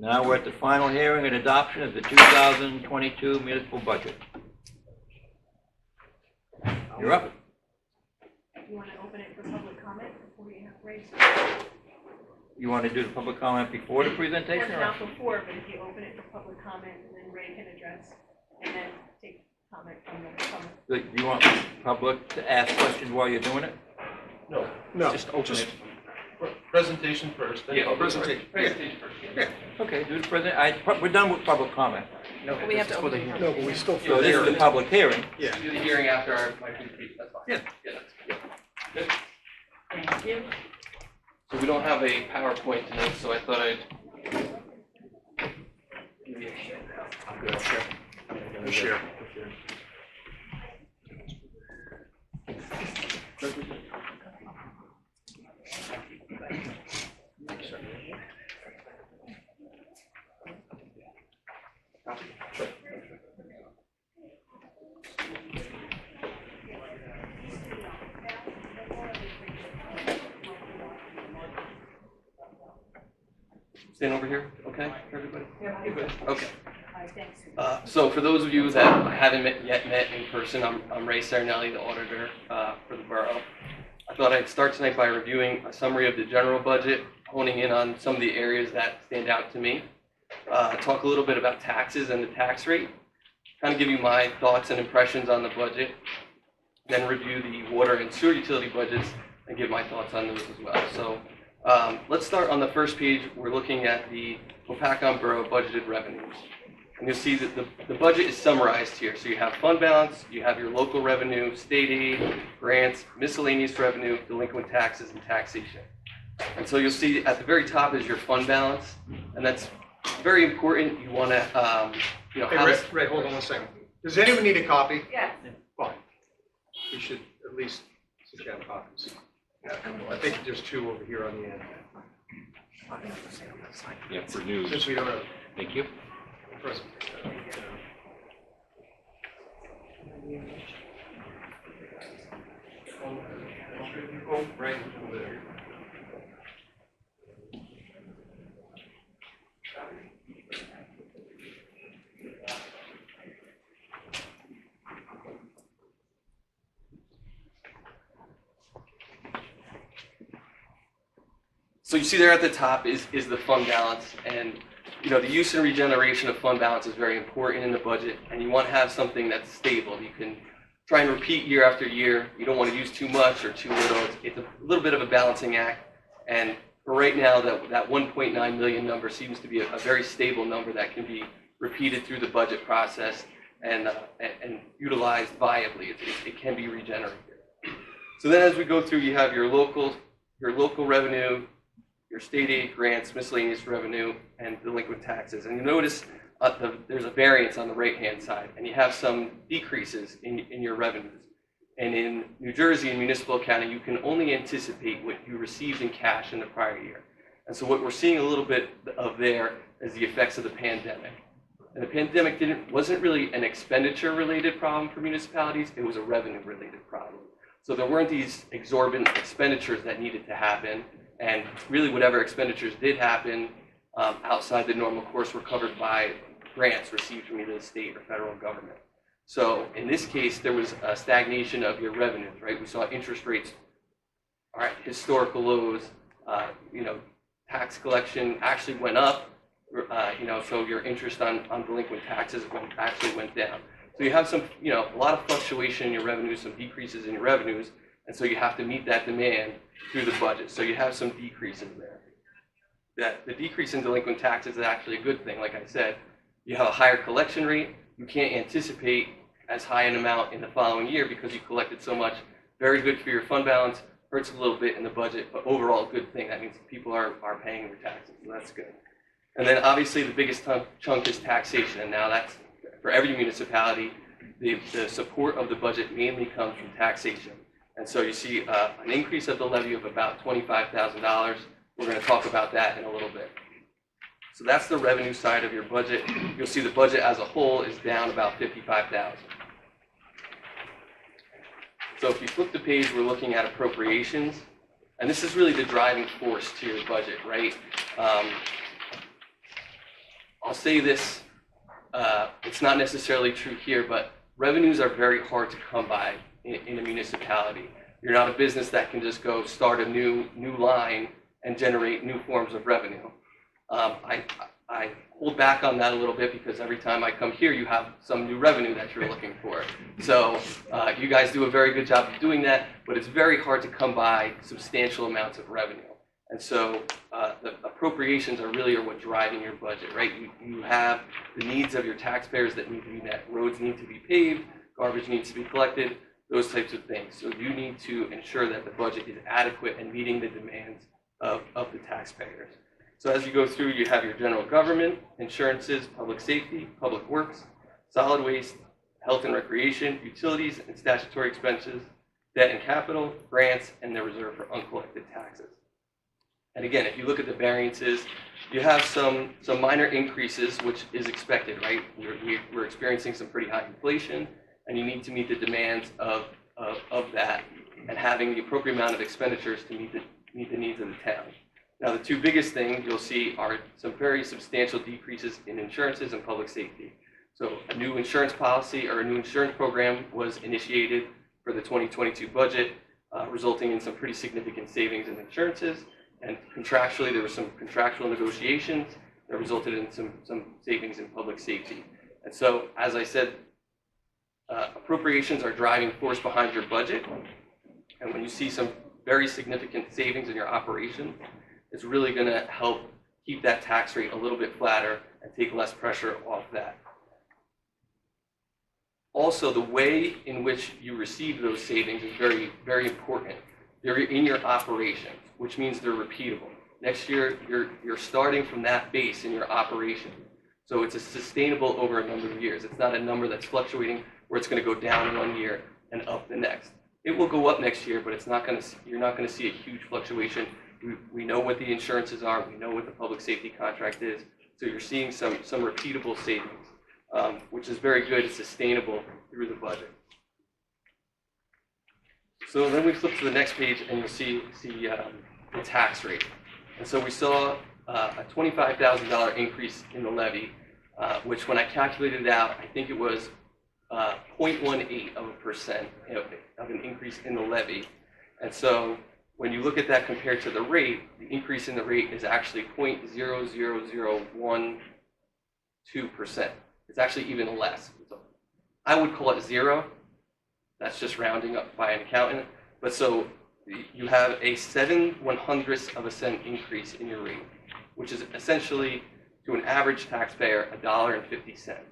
Now we're at the final hearing and adoption of the 2022 municipal budget. You're up. You want to open it for public comment before we have raised? You want to do the public comment before the presentation? Not before, but if you open it for public comment, and then Ray can address, and then take comment from the public. Do you want public to ask questions while you're doing it? No, Just open it. presentation first. Then Yeah, presentation. Presentation first. Yeah. Okay, do the present. We're done with public comment. No, We have to open it. No, but we still. So this is the public hearing. Yeah. Do the hearing after my presentation, that's fine. Yeah. Yeah, that's good. Thank you. So we don't have a PowerPoint tonight, so I thought I'd give you a handout. I'm good. Share. We'll share. Stand over here, okay, for everybody? Yeah. You good? Okay. All right, thanks. So for those of you that I haven't yet met in person, I'm Ray Sarinelli, the auditor for the borough. I thought I'd start tonight by reviewing a summary of the general budget, honing in on some of the areas that stand out to me. Talk a little bit about taxes and the tax rate, kind of give you my thoughts and impressions on the budget, then review the water and sewer utility budgets and give my thoughts on those as well. So let's start on the first page. We're looking at the Hopatcong Borough budgeted revenues. And you'll see that the budget is summarized here. So you have fund balance, you have your local revenue, state aid, grants, miscellaneous revenue, delinquent taxes, and taxation. And so you'll see at the very top is your fund balance, and that's very important. You want to, Hey, Ray, hold on one second. Does anyone need a copy? Yes. Fine. We should at least sit down copies. I think there's two over here on the end. Yeah, for news. Since we don't have Thank you. a present. Right. So you see there at the top is the fund balance, and the use and regeneration of fund balance is very important in the budget, and you want to have something that's stable. You can try and repeat year after year. You don't want to use too much or too little. It's a little bit of a balancing act, and for right now, that 1.9 million number seems to be a very stable number that can be repeated through the budget process and utilized viably. It can be regenerated. So then as we go through, you have your local revenue, your state aid, grants, miscellaneous revenue, and delinquent taxes. And you notice there's a variance on the right-hand side, and you have some decreases in your revenues. And in New Jersey, in municipal accounting, you can only anticipate what you received in cash in the prior year. And so what we're seeing a little bit of there is the effects of the pandemic. And the pandemic wasn't really an expenditure-related problem for municipalities, it was a revenue-related problem. So there weren't these exorbitant expenditures that needed to happen, and really whatever expenditures did happen outside the normal course were covered by grants received from either the state or federal government. So in this case, there was a stagnation of your revenues, right? We saw interest rates are at historical lows. Tax collection actually went up, so your interest on delinquent taxes actually went down. So you have some, a lot of fluctuation in your revenues, some decreases in your revenues, and so you have to meet that demand through the budget. So you have some decreases there. The decrease in delinquent taxes is actually a good thing. Like I said, you have a higher collection rate. You can't anticipate as high an amount in the following year because you collected so much. Very good for your fund balance. Hurts a little bit in the budget, but overall a good thing. That means people are paying their taxes, so that's good. And then obviously the biggest chunk is taxation, and now that's for every municipality. The support of the budget mainly comes from taxation. And so you see an increase of the levy of about $25,000. We're going to talk about that in a little bit. So that's the revenue side of your budget. You'll see the budget as a whole is down about $55,000. So if you flip the page, we're looking at appropriations. And this is really the driving force to your budget, right? I'll say this, it's not necessarily true here, but revenues are very hard to come by in a municipality. You're not a business that can just go start a new line and generate new forms of revenue. I hold back on that a little bit because every time I come here, you have some new revenue that you're looking for. So you guys do a very good job of doing that, but it's very hard to come by substantial amounts of revenue. And so the appropriations are really what's driving your budget, right? You have the needs of your taxpayers that need to be met. Roads need to be paved, garbage needs to be collected, those types of things. So you need to ensure that the budget is adequate and meeting the demands of the taxpayers. So as you go through, you have your general government, insurances, public safety, public works, solid waste, health and recreation, utilities and statutory expenses, debt and capital, grants, and the reserve for uncollected taxes. And again, if you look at the variances, you have some minor increases, which is expected, right? We're experiencing some pretty high inflation, and you need to meet the demands of that, and having the appropriate amount of expenditures to meet the needs of the town. Now, the two biggest things you'll see are some very substantial decreases in insurances and public safety. So a new insurance policy or a new insurance program was initiated for the 2022 budget, resulting in some pretty significant savings in insurances. And contractually, there were some contractual negotiations that resulted in some savings in public safety. And so, as I said, appropriations are driving force behind your budget. And when you see some very significant savings in your operations, it's really going to help keep that tax rate a little bit flatter and take less pressure off that. Also, the way in which you receive those savings is very, very important. They're in your operations, which means they're repeatable. Next year, you're starting from that base in your operation. So it's sustainable over a number of years. It's not a number that's fluctuating where it's going to go down in 1 year and up the next. It will go up next year, but it's not going to. You're not going to see a huge fluctuation. We know what the insurances are. We know what the public safety contract is. So you're seeing some repeatable savings, which is very good. It's sustainable through the budget. So then we flip to the next page, and you'll see the tax rate. And so we saw a $25,000 increase in the levy, which when I calculated it out, I think it was 0.18% of an increase in the levy. And so when you look at that compared to the rate, the increase in the rate is actually 0.00012%. It's actually even less. I would call it zero. That's just rounding up by an accountant. But so you have a 0.07 increase in your rate, which is essentially, to an average taxpayer, $1.50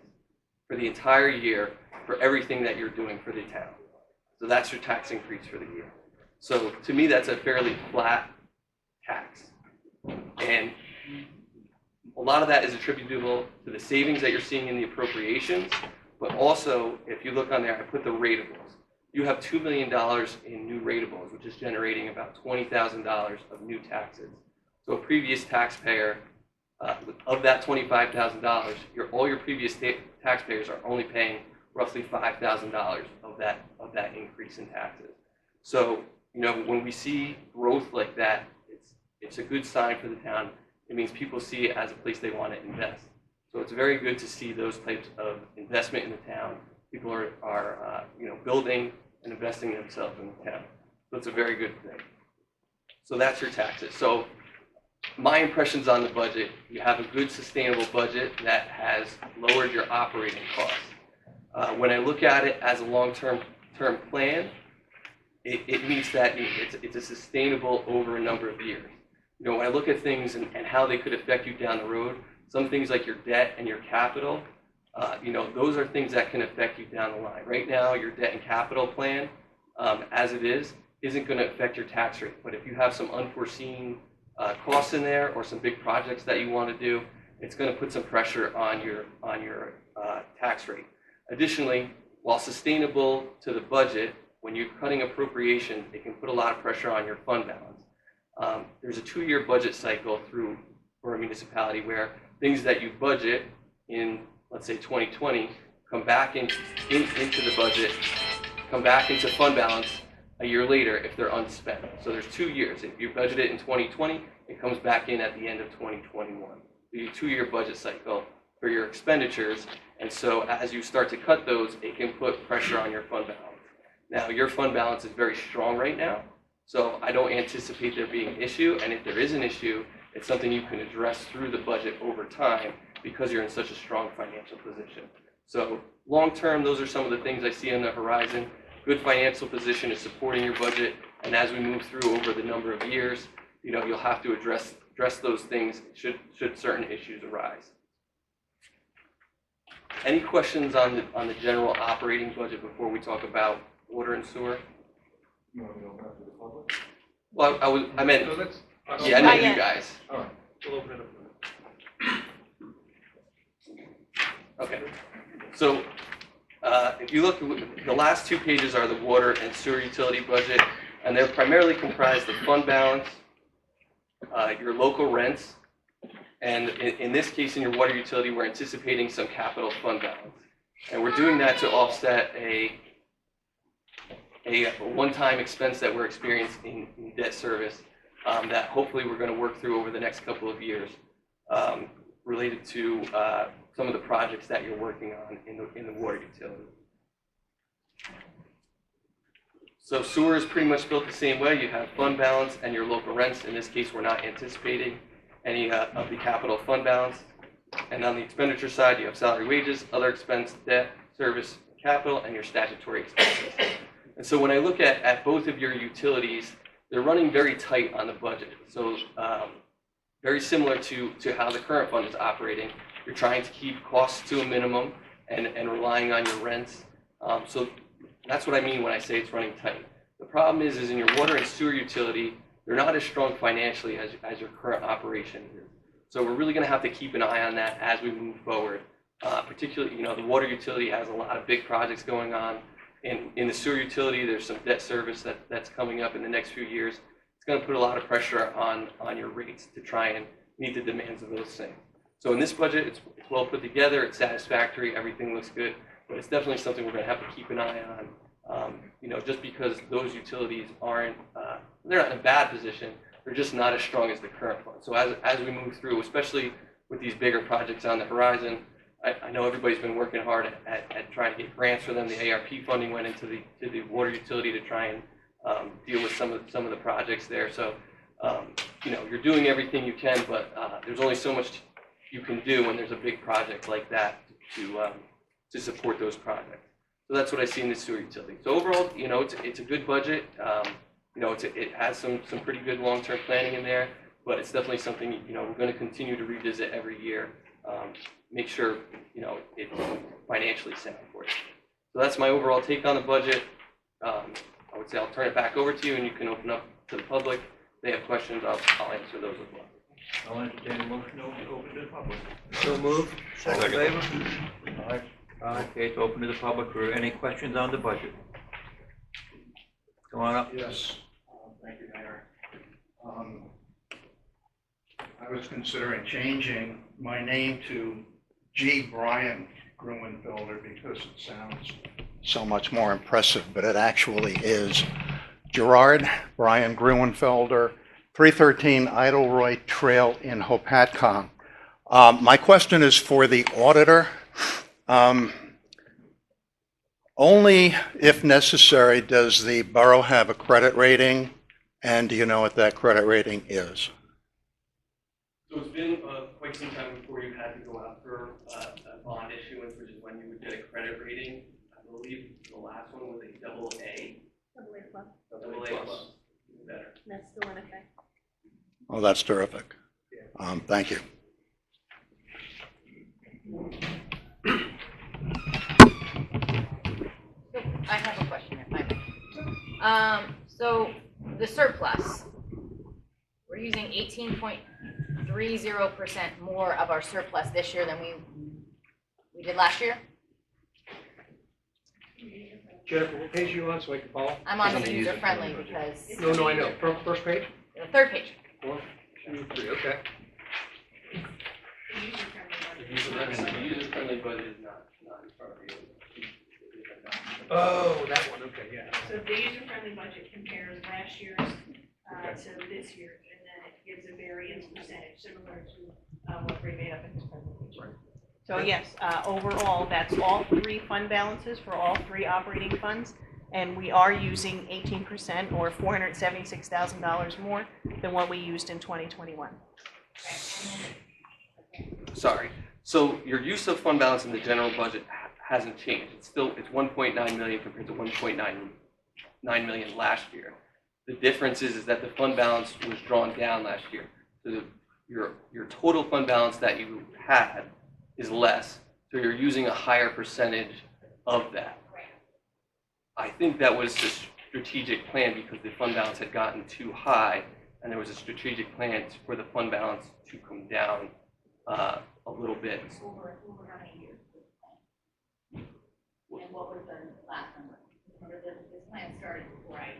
for the entire year for everything that you're doing for the town. So that's your tax increase for the year. So to me, that's a fairly flat tax. And a lot of that is attributable to the savings that you're seeing in the appropriations, but also, if you look on there, I put the ratables. You have $2 million in new ratables, which is generating about $20,000 of new taxes. So a previous taxpayer, of that $25,000, all your previous taxpayers are only paying roughly $5,000 of that increase in taxes. So, when we see growth like that, it's a good sign for the town. It means people see it as a place they want to invest. So it's very good to see those types of investment in the town. People are building and investing themselves in the town. So it's a very good thing. So that's your taxes. So my impressions on the budget: you have a good sustainable budget that has lowered your operating costs. When I look at it as a long-term plan, it means that it's a sustainable over a number of years. When I look at things and how they could affect you down the road, some things like your debt and your capital, those are things that can affect you down the line. Right now, your debt and capital plan, as it isn't going to affect your tax rate. But if you have some unforeseen costs in there or some big projects that you want to do, it's going to put some pressure on your tax rate. Additionally, while sustainable to the budget, when you're cutting appropriations, it can put a lot of pressure on your fund balance. There's a 2-year budget cycle for a municipality where things that you budget in, let's say 2020, come back into the budget, come back into fund balance a year later if they're unspent. So there's 2 years. If you budget it in 2020, it comes back in at the end of 2021. The 2-year budget cycle for your expenditures. And so as you start to cut those, it can put pressure on your fund balance. Now, your fund balance is very strong right now, so I don't anticipate there being an issue. And if there is an issue, it's something you can address through the budget over time because you're in such a strong financial position. So long term, those are some of the things I see on the horizon. Good financial position is supporting your budget, and as we move through over the number of years, you'll have to address those things should certain issues arise. Any questions on the general operating budget before we talk about water and sewer? You want to open up to the public? Well, I meant, So let's, yeah, I meant you guys. all right, we'll open it up. Okay. So if you look, the last two pages are the water and sewer utility budget, and they're primarily comprised of fund balance, your local rents, and in this case, in your water utility, we're anticipating some capital fund balance. And we're doing that to offset a one-time expense that we're experiencing in debt service that hopefully we're going to work through over the next couple of years related to some of the projects that you're working on in the water utility. So sewer is pretty much built the same way. You have fund balance and your local rents. In this case, we're not anticipating any of the capital fund balance. And on the expenditure side, you have salary, wages, other expense, debt, service, capital, and your statutory expenses. And so when I look at both of your utilities, they're running very tight on the budget. So very similar to how the current fund is operating. You're trying to keep costs to a minimum and relying on your rents. So that's what I mean when I say it's running tight. The problem is in your water and sewer utility, they're not as strong financially as your current operation is. So we're really going to have to keep an eye on that as we move forward. Particularly, the water utility has a lot of big projects going on. In the sewer utility, there's some debt service that's coming up in the next few years. It's going to put a lot of pressure on your rates to try and meet the demands of those things. So in this budget, it's well put together, it's satisfactory, everything looks good, but it's definitely something we're going to have to keep an eye on. Just because those utilities aren't, they're not in a bad position, they're just not as strong as the current fund. So as we move through, especially with these bigger projects on the horizon, I know everybody's been working hard at trying to get grants for them. The ARP funding went into the water utility to try and deal with some of the projects there. So you're doing everything you can, but there's only so much you can do when there's a big project like that to support those projects. So that's what I see in the sewer utility. So overall, it's a good budget. It has some pretty good long-term planning in there, but it's definitely something we're going to continue to revisit every year. Make sure it's financially sound for you. So that's my overall take on the budget. I would say I'll turn it back over to you, and you can open up to the public. If they have questions, I'll answer those as well. I'll entertain a motion to open to the public. So moved. Second favor? All right. Okay, it's open to the public for any questions on the budget. Come on up. Yes. Thank you, Mayor. I was considering changing my name to G. Brian Gruenfelder because it sounds so much more impressive, but it actually is Gerard Brian Gruenfelder, 313 Idleroy Trail in Hopatcong. My question is for the auditor. Only if necessary does the borough have a credit rating, and do you know what that credit rating is? So it's been quite some time before you had to go out for a bond issuance, which is when you would get a credit rating. I believe the last one was a AA. AA plus, AA plus. Even better. that's still in effect. Oh, that's terrific. Thank you. So I have a question, if I may. So the surplus, we're using 18.30% more of our surplus this year than we did last year. Jennifer, what page are you on so I can follow? I'm on the user friendly because No, I know. First page? the third page. 1, 2, 3, okay. The user-friendly budget is not in front of you. Oh, that one, okay, yeah. So the user-friendly budget compares last year's to this year's, and then it gives a variance percentage similar to what Ray made up in his presentation. So yes, overall, that's all three fund balances for all three operating funds. And we are using 18% or $476,000 more than what we used in 2021. Sorry. So your use of fund balance in the general budget hasn't changed. It's 1.9 million compared to 1.9 million last year. The difference is that the fund balance was drawn down last year. So your total fund balance that you had is less. So you're using a higher percentage of that. I think that was a strategic plan because the fund balance had gotten too high, and there was a strategic plan for the fund balance to come down a little bit. Over how many years? And what was the last number? Remember, this plan started before I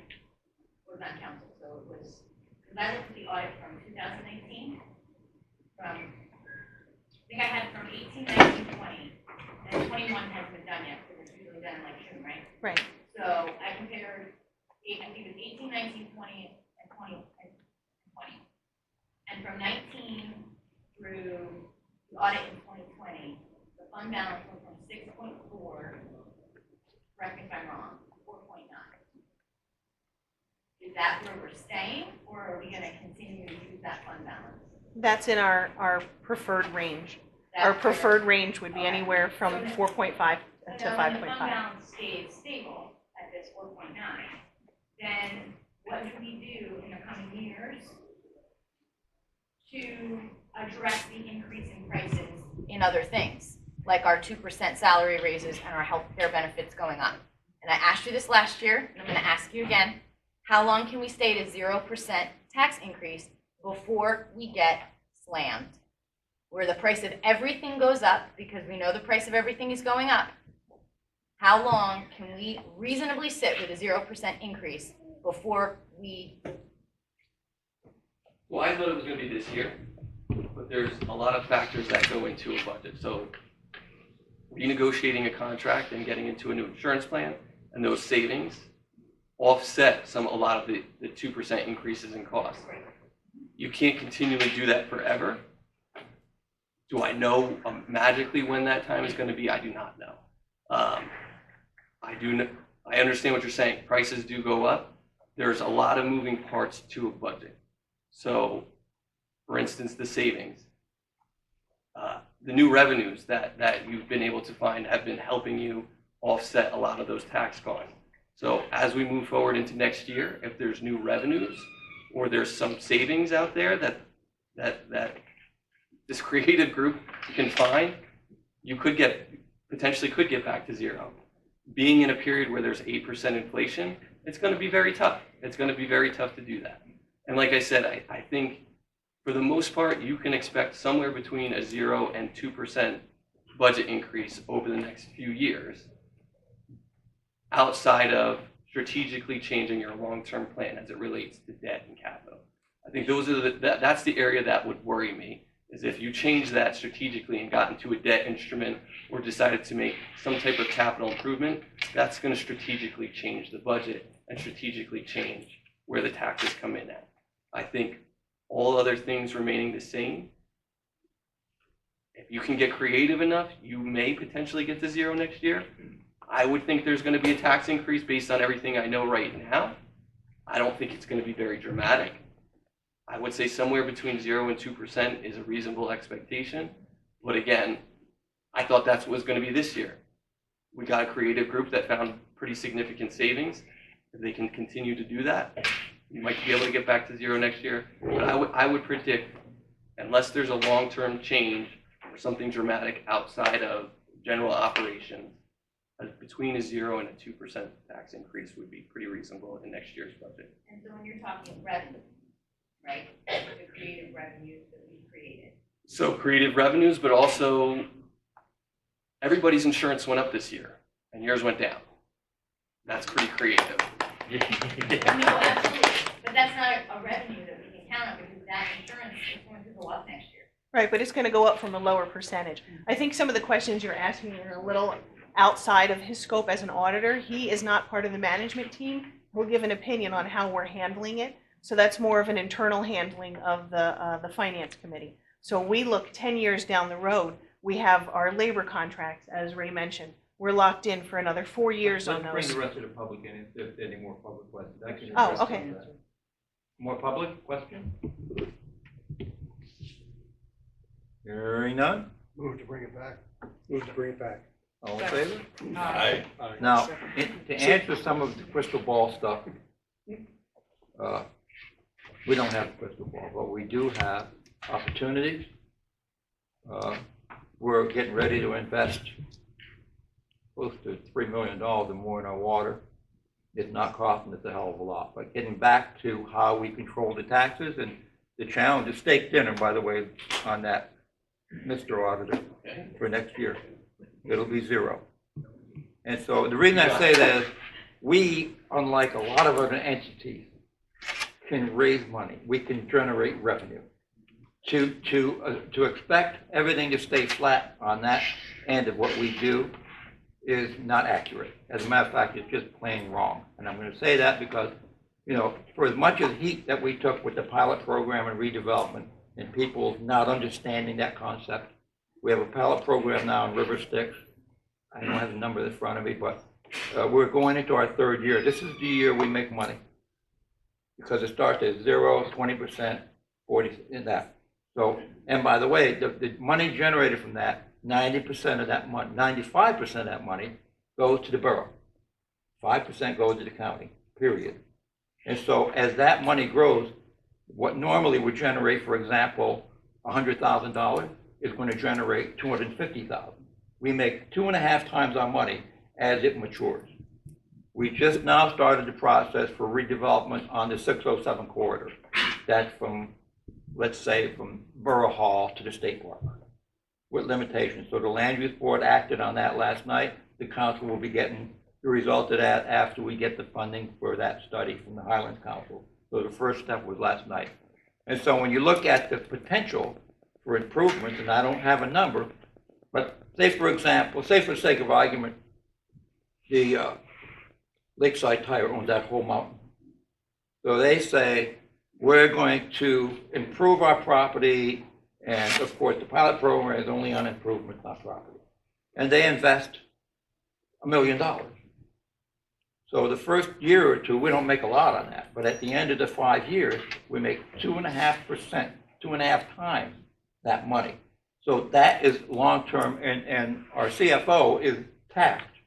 was on council, so it was, because I looked at the audit from 2018, I think I had from 18, 19, 20, and 21 hasn't been done yet, because it's usually done in like June, right? Right. So I compared, I think it was 18, 19, 20, and 20, and 20. And from 19 through the audit in 2020, the fund balance went from 6.4, correct me if I'm wrong, 4.9. Is that where we're staying, or are we gonna continue to use that fund balance? That's in our preferred range. Our preferred range would be anywhere from 4.5 to So when the fund 5.5. balance stays stable at this 4.9, then what do we do in the coming years to address the increase in prices in other things, like our 2% salary raises and our health care benefits going up? And I asked you this last year, and I'm going to ask you again. How long can we stay at a 0% tax increase before we get slammed? Where the price of everything goes up, because we know the price of everything is going up. How long can we reasonably sit with a 0% increase before we? Well, I thought it was going to be this year, but there's a lot of factors that go into a budget. So renegotiating a contract and getting into a new insurance plan and those savings offset a lot of the 2% increases in costs. You can't continually do that forever. Do I know magically when that time is going to be? I do not know. I understand what you're saying. Prices do go up. There's a lot of moving parts to a budget. So, for instance, the savings. The new revenues that you've been able to find have been helping you offset a lot of those tax costs. So as we move forward into next year, if there's new revenues or there's some savings out there that this creative group can find, you potentially could get back to zero. Being in a period where there's 8% inflation, it's going to be very tough. It's going to be very tough to do that. And like I said, I think for the most part, you can expect somewhere between a 0 and 2% budget increase over the next few years, outside of strategically changing your long-term plan as it relates to debt and capital. I think that's the area that would worry me, is if you change that strategically and got into a debt instrument or decided to make some type of capital improvement, that's going to strategically change the budget and strategically change where the taxes come in at. I think all other things remaining the same, if you can get creative enough, you may potentially get to zero next year. I would think there's going to be a tax increase based on everything I know right now. I don't think it's going to be very dramatic. I would say somewhere between 0 and 2% is a reasonable expectation. But again, I thought that's what was going to be this year. We got a creative group that found pretty significant savings. If they can continue to do that, you might be able to get back to zero next year. But I would predict, unless there's a long-term change or something dramatic outside of general operations, between a 0 and a 2% tax increase would be pretty reasonable in next year's budget. And so when you're talking revenue, right, the creative revenues that we created. So creative revenues, but also everybody's insurance went up this year and yours went down. That's pretty creative. No, absolutely, but that's not a revenue that we can count on, because that insurance is going to go up next year. Right, but it's going to go up from a lower percentage. I think some of the questions you're asking are a little outside of his scope as an auditor. He is not part of the management team. He'll give an opinion on how we're handling it. So that's more of an internal handling of the finance committee. So we look 10 years down the road. We have our labor contracts, as Ray mentioned. We're locked in for another 4 years on Let's bring those. the rest of the public in if there's any more public questions. I can Oh, address okay. that. More public question? Hearing none? Move to bring it back. Move to bring it back. All in favor? Aye. Now, to answer some of the crystal ball stuff, we don't have a crystal ball, but we do have opportunities. We're getting ready to invest close to $3 million or more in our water. It's not costing us a hell of a lot, but getting back to how we control the taxes and the challenge is steak dinner, by the way, on that, Mr. Auditor, for next year. It'll be zero. And so the reason I say that is we, unlike a lot of other entities, can raise money. We can generate revenue. To expect everything to stay flat on that end of what we do is not accurate. As a matter of fact, it's just plain wrong. And I'm going to say that because, you know, for as much of heat that we took with the pilot program and redevelopment and people not understanding that concept, we have a pilot program now in River Styx. I don't have the number in front of me, but we're going into our third year. This is the year we make money because it starts at 0, 20%, 40, in that. So, and by the way, the money generated from that, 90% of that money, 95% of that money goes to the borough. 5% goes to the county, period. And so as that money grows, what normally would generate, for example, $100,000 is going to generate $250,000. We make 2.5 times our money as it matures. We just now started the process for redevelopment on the 607 corridor. That's from, let's say, from Borough Hall to the State Park, with limitations. So the Land Use Board acted on that last night. The council will be getting the result of that after we get the funding for that study from the Highlands Council. So the first step was last night. And so when you look at the potential for improvements, and I don't have a number, but say for example, say for the sake of argument, the Lakeside Tire owns that whole mountain. So they say, we're going to improve our property, and of course the pilot program is only on improvements, not property. And they invest $1 million. So the first year or two, we don't make a lot on that, but at the end of the 5 years, we make 2.5%, 2.5 times that money. So that is long-term, and our CFO is tasked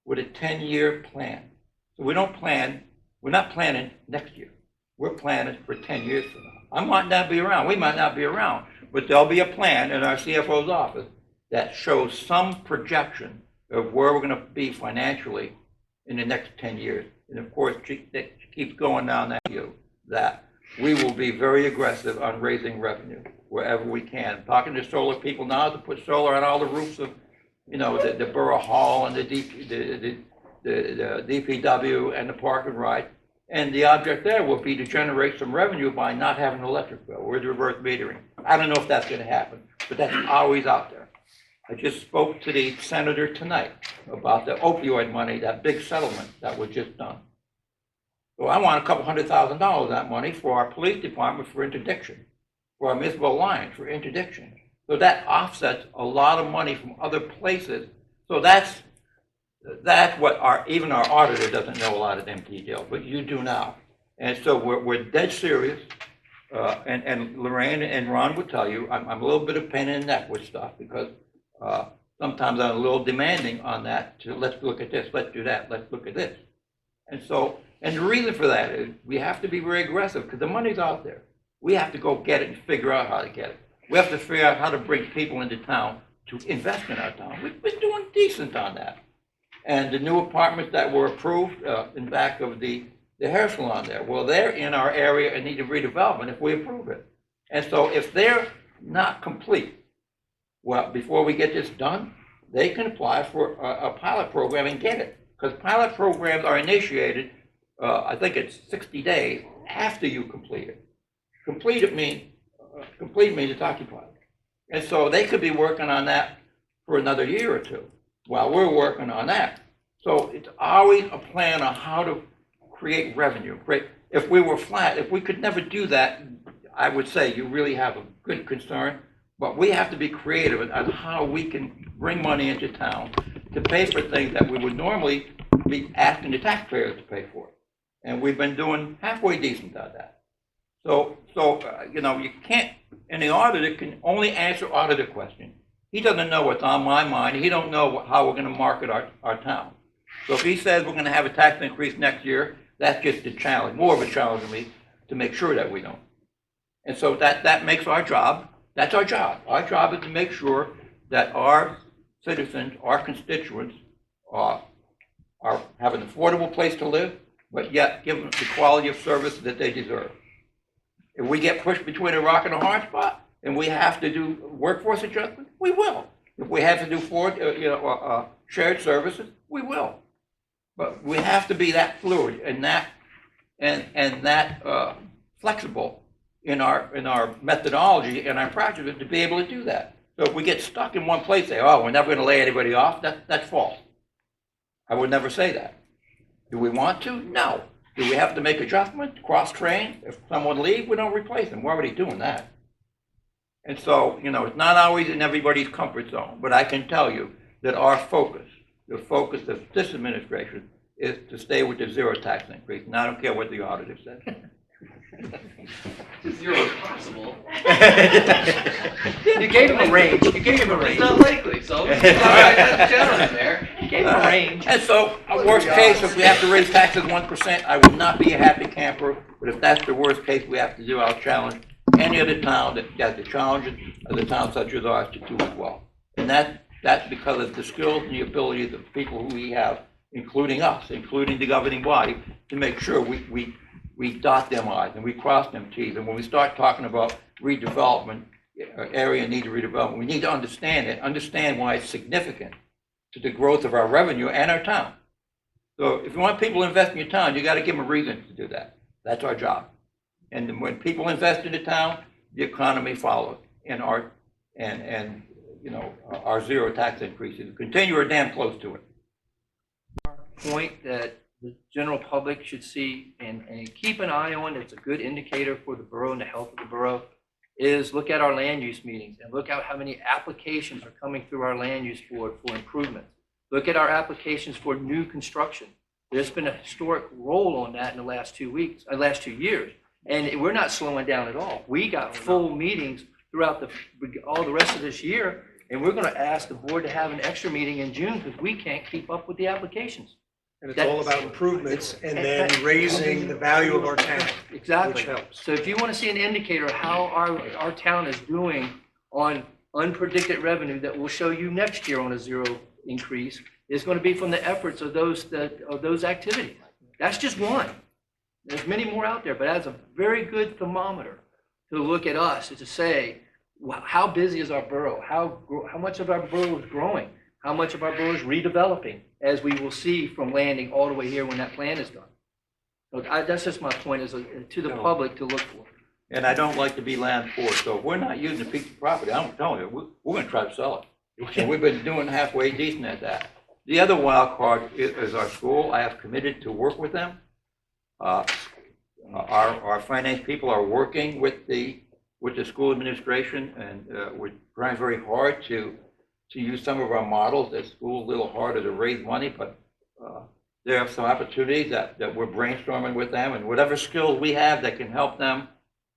with a 10-year plan. So we don't plan, we're not planning next year. We're planning for 10 years from now. I might not be around, we might not be around, but there'll be a plan in our CFO's office that shows some projection of where we're going to be financially in the next 10 years. And of course, that keeps going down that view, that we will be very aggressive on raising revenue wherever we can. Talking to solar people now to put solar on all the roofs of, you know, the Borough Hall and the DPW and the Park and Ride. And the object there will be to generate some revenue by not having an electric bill or reverse metering. I don't know if that's going to happen, but that's always out there. I just spoke to the senator tonight about the opioid money, that big settlement that was just done. So I want a couple $100,000 of that money for our police department for interdiction, for our municipal alliance for interdiction. So that offsets a lot of money from other places. So that's what even our auditor doesn't know a lot of them details, but you do now. And so we're dead serious. And Lorraine and Ron would tell you, I'm a little bit of pain in the neck with stuff because sometimes I'm a little demanding on that. To let's look at this, let's do that, let's look at this. And so, and the reason for that is we have to be very aggressive because the money's out there. We have to go get it and figure out how to get it. We have to figure out how to bring people into town to invest in our town. We've been doing decent on that. And the new apartments that were approved in back of the hair salon there, well, they're in our area and need a redevelopment if we approve it. And so if they're not complete, well, before we get this done, they can apply for a pilot program and get it. Because pilot programs are initiated, I think it's 60 days after you complete it. Complete means it's occupied. And so they could be working on that for another year or two while we're working on that. So it's always a plan on how to create revenue. If we were flat, if we could never do that, I would say you really have a good concern. But we have to be creative on how we can bring money into town to pay for things that we would normally be asking the taxpayers to pay for. And we've been doing halfway decent at that. So you know, you can't, and the auditor can only answer auditor questions. He doesn't know what's on my mind. He don't know how we're gonna market our town. So if he says we're gonna have a tax increase next year, that's just a challenge, more of a challenge to me, to make sure that we don't. And so that makes our job, that's our job. Our job is to make sure that our citizens, our constituents, have an affordable place to live, but yet give them the quality of service that they deserve. If we get pushed between a rock and a hard spot, and we have to do workforce adjustment, we will. If we have to do shared services, we will. But we have to be that fluid and that flexible in our methodology and our practices to be able to do that. So if we get stuck in one place, say, oh, we're never going to lay anybody off, that's false. I would never say that. Do we want to? No. Do we have to make adjustments, cross-train? If someone leaves, we don't replace them. We're already doing that. And so, you know, it's not always in everybody's comfort zone, but I can tell you that our focus, the focus of this administration, is to stay with the zero tax increase. And I don't care what the auditor says. Zero is possible. You gave him a range. You gave him a It's range. not likely, so, all right, that's generous there. You gave him a range. And so, worst case, if we have to raise taxes 1%, I would not be a happy camper. But if that's the worst case we have to do, I'll challenge any other town that has the challenges of the town such as ours to do as well. And that's because of the skills and the abilities of the people who we have, including us, including the governing body, to make sure we dot them I's and we cross them T's. And when we start talking about redevelopment, area need of redevelopment, we need to understand it, understand why it's significant to the growth of our revenue and our town. So if you want people to invest in your town, you got to give them a reason to do that. That's our job. And when people invest in the town, the economy follows, and our zero tax increases continue or damn close to it. Point that the general public should see and keep an eye on, it's a good indicator for the borough and the health of the borough, is look at our land use meetings and look at how many applications are coming through our land use board for improvements. Look at our applications for new construction. There's been a historic roll on that in the last 2 years. And we're not slowing down at all. We got full meetings throughout all the rest of this year, and we're going to ask the board to have an extra meeting in June because we can't keep up with the applications. And it's all about improvements and then raising the value of our town. Exactly. Which helps. So if you want to see an indicator of how our town is doing on unpredicted revenue that will show you next year on a zero increase, is going to be from the efforts of those activities. That's just one. There's many more out there, but that's a very good thermometer to look at us, is to say, how busy is our borough? How much of our borough is growing? How much of our borough is redeveloping, as we will see from landing all the way here when that plan is done. So that's just my point, is to the public to look for. And I don't like to be land poor, so if we're not using a piece of property, I'm telling you, we're going to try to sell it. And we've been doing halfway decent at that. The other wild card is our school. I have committed to work with them. Our finance people are working with the school administration, and we're trying very hard to use some of our models. The school's a little harder to raise money, but there are some opportunities that we're brainstorming with them, and whatever skills we have that can help them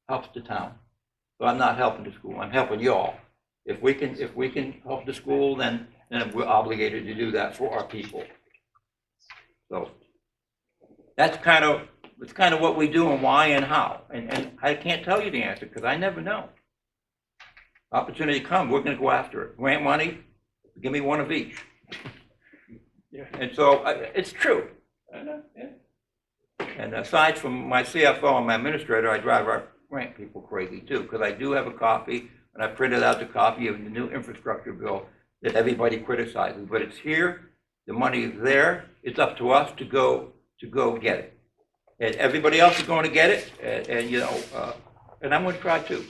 helps the town. So I'm not helping the school, I'm helping you all. If we can help the school, then we're obligated to do that for our people. So that's kind of what we do and why and how. And I can't tell you the answer because I never know. Opportunity comes, we're going to go after it. Grant money, give me one of each. Yeah. And so it's true. And aside from my CFO and my administrator, I drive our grant people crazy too, because I do have a copy, and I printed out the copy of the new infrastructure bill that everybody criticizes. But it's here, the money is there, it's up to us to go get it. And everybody else is going to get it, and I'm going to try too.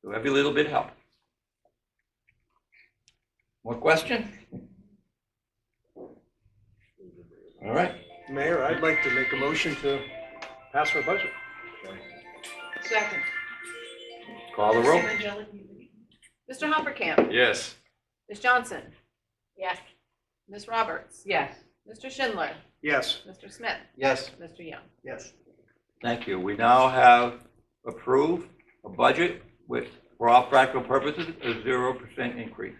So every little bit helps. More question? All right. Mayor, I'd like to make a motion to pass our budget. Second. Call the roll. Angelic, you- Mr. Hoppercamp? Yes. Ms. Johnson? Yes. Ms. Roberts? Yes. Mr. Schindler? Yes. Mr. Smith? Yes. Mr. Young? Yes. Thank you. We now have approved a budget with, for all practical purposes, a 0% increase.